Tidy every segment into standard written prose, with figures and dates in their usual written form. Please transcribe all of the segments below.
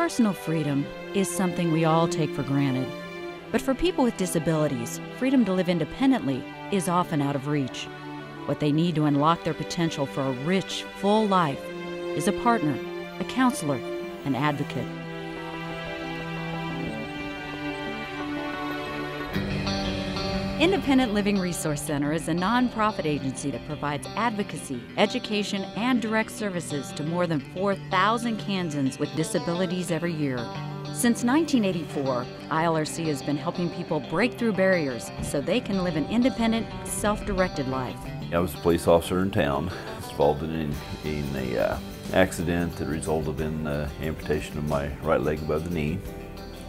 Personal freedom is something we all take for granted. But for people with disabilities, freedom to live independently is often out of reach. What they need to unlock their potential for a rich, full life is a partner, a counselor, an advocate. Independent Living Resource Center is a nonprofit agency that provides advocacy, education, and direct services to more than 4,000 Kansans with disabilities every year. Since 1984, ILRC has been helping people break through barriers so they can live an independent, self-directed life. I was a police officer in town. I was involved in an accident that resulted in amputation of my right leg above the knee.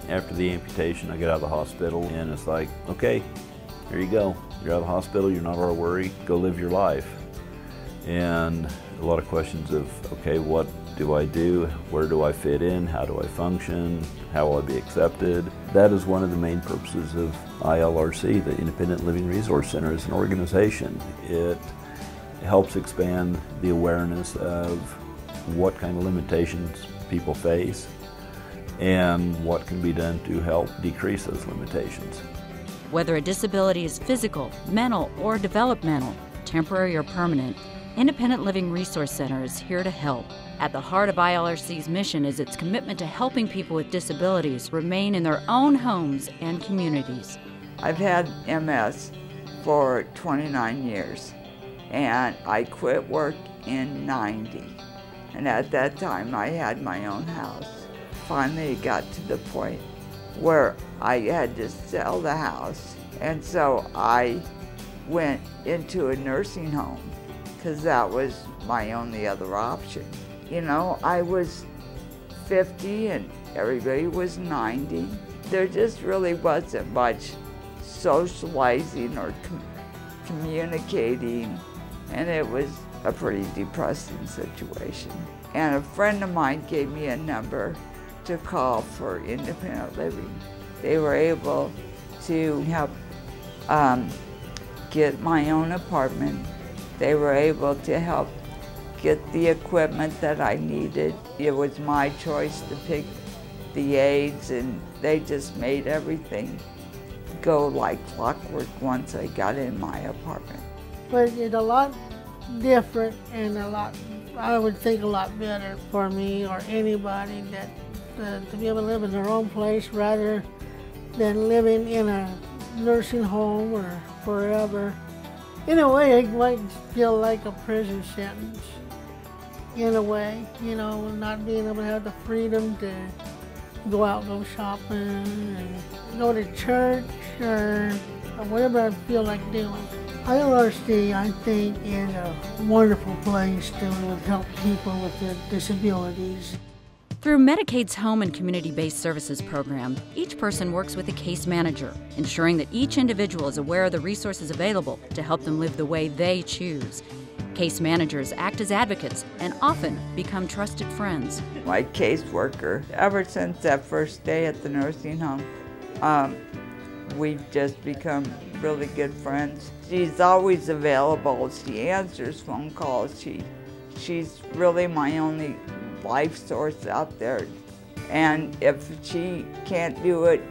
After the amputation, I got out of the hospital, and it's like, okay, here you go. You're out of the hospital, you're not our worry, go live your life. And a lot of questions of, okay, what do I do? Where do I fit in? How do I function? How will I be accepted? That is one of the main purposes of ILRC, the Independent Living Resource Center, as an organization. It helps expand the awareness of what kind of limitations people face and what can be done to help decrease those limitations. Whether a disability is physical, mental, or developmental, temporary or permanent, Independent Living Resource Center is here to help. At the heart of ILRC's mission is its commitment to helping people with disabilities remain in their own homes and communities. I've had MS for 29 years, and I quit work in '90. And at that time, I had my own house. Finally, it got to the point where I had to sell the house, and so I went into a nursing home because that was my only other option. You know, I was 50 and everybody was 90. There just really wasn't much socializing or communicating, and it was a pretty depressing situation. And a friend of mine gave me a number to call for independent living. They were able to help get my own apartment. They were able to help get the equipment that I needed. It was my choice to pick the aids, and they just made everything go like clockwork once I got in my apartment. But it's a lot different and I would think a lot better for me or anybody that to be able to live in their own place rather than living in a nursing home or forever. In a way, it might feel like a prison sentence. In a way, you know, not being able to have the freedom to go out, go shopping, and go to church or whatever I feel like doing. ILRC, I think, is a wonderful place to help people with their disabilities. Through Medicaid's Home and Community-Based Services program, each person works with a case manager, ensuring that each individual is aware of the resources available to help them live the way they choose. Case managers act as advocates and often become trusted friends. My caseworker, ever since that first day at the nursing home, we've just become really good friends. She's always available. She answers phone calls. She's really my only life source out there. And if she can't do it,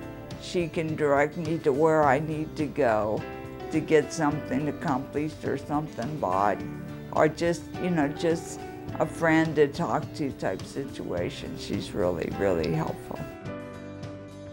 she can direct me to where I need to go to get something accomplished or something bought, or just, you know, just a friend to talk to type situation. She's really, really helpful.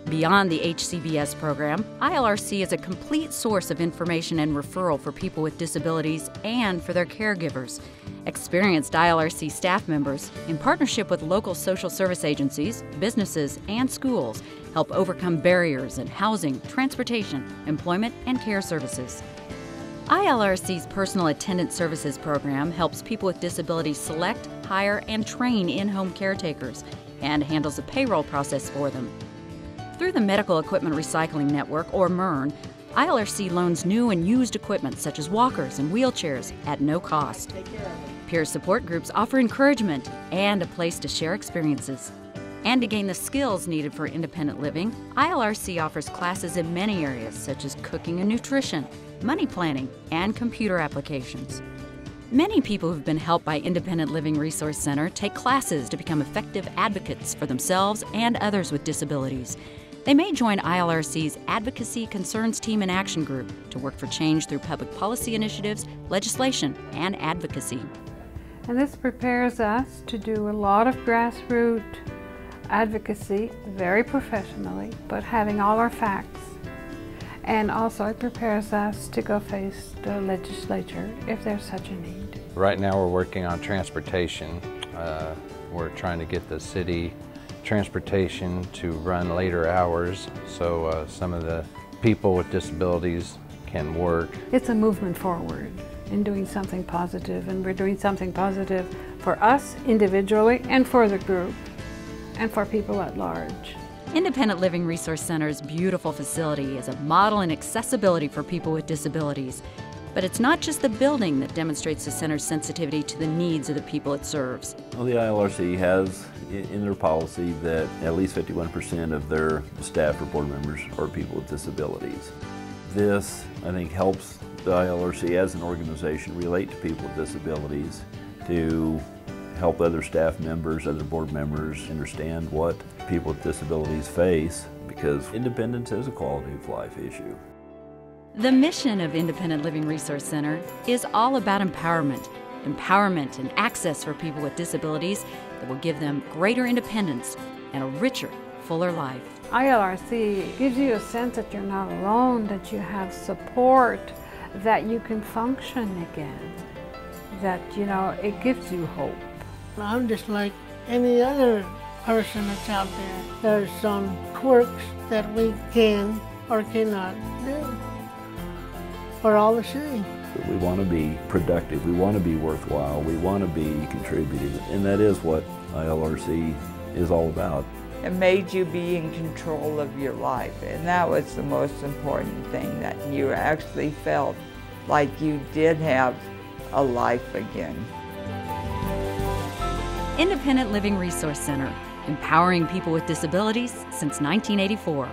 Beyond the HCBS program, ILRC is a complete source of information and referral for people with disabilities and for their caregivers. Experienced ILRC staff members, in partnership with local social service agencies, businesses, and schools, help overcome barriers in housing, transportation, employment, and care services. ILRC's Personal Attendant Services program helps people with disabilities select, hire, and train in-home caretakers and handles the payroll process for them. Through the Medical Equipment Recycling Network, or MERN, ILRC loans new and used equipment such as walkers and wheelchairs at no cost. Peer support groups offer encouragement and a place to share experiences. And to gain the skills needed for independent living, ILRC offers classes in many areas such as cooking and nutrition, money planning, and computer applications. Many people who've been helped by Independent Living Resource Center take classes to become effective advocates for themselves and others with disabilities. They may join ILRC's Advocacy Concerns Team and Action Group to work for change through public policy initiatives, legislation, and advocacy. And this prepares us to do a lot of grassroots advocacy, very professionally, but having all our facts. And also it prepares us to go face the legislature if there's such a need. Right now we're working on transportation. We're trying to get the city transportation to run later hours so some of the people with disabilities can work. It's a movement forward in doing something positive, and we're doing something positive for us individually and for the group and for people at large. Independent Living Resource Center's beautiful facility is a model in accessibility for people with disabilities. But it's not just the building that demonstrates the center's sensitivity to the needs of the people it serves. Well, the ILRC has in their policy that at least 51% of their staff or board members are people with disabilities. This, I think, helps the ILRC as an organization relate to people with disabilities, to help other staff members, other board members understand what people with disabilities face, because independence is a quality of life issue. The mission of Independent Living Resource Center is all about empowerment. Empowerment and access for people with disabilities that will give them greater independence and a richer, fuller life. ILRC gives you a sense that you're not alone, that you have support, that you can function again, that, you know, it gives you hope. I'm just like any other person that's out there. There's some quirks that we can or cannot do. We're all the same. We want to be productive, we want to be worthwhile, we want to be contributing, and that is what ILRC is all about. It made you be in control of your life, and that was the most important thing, that you actually felt like you did have a life again. Independent Living Resource Center, empowering people with disabilities since 1984.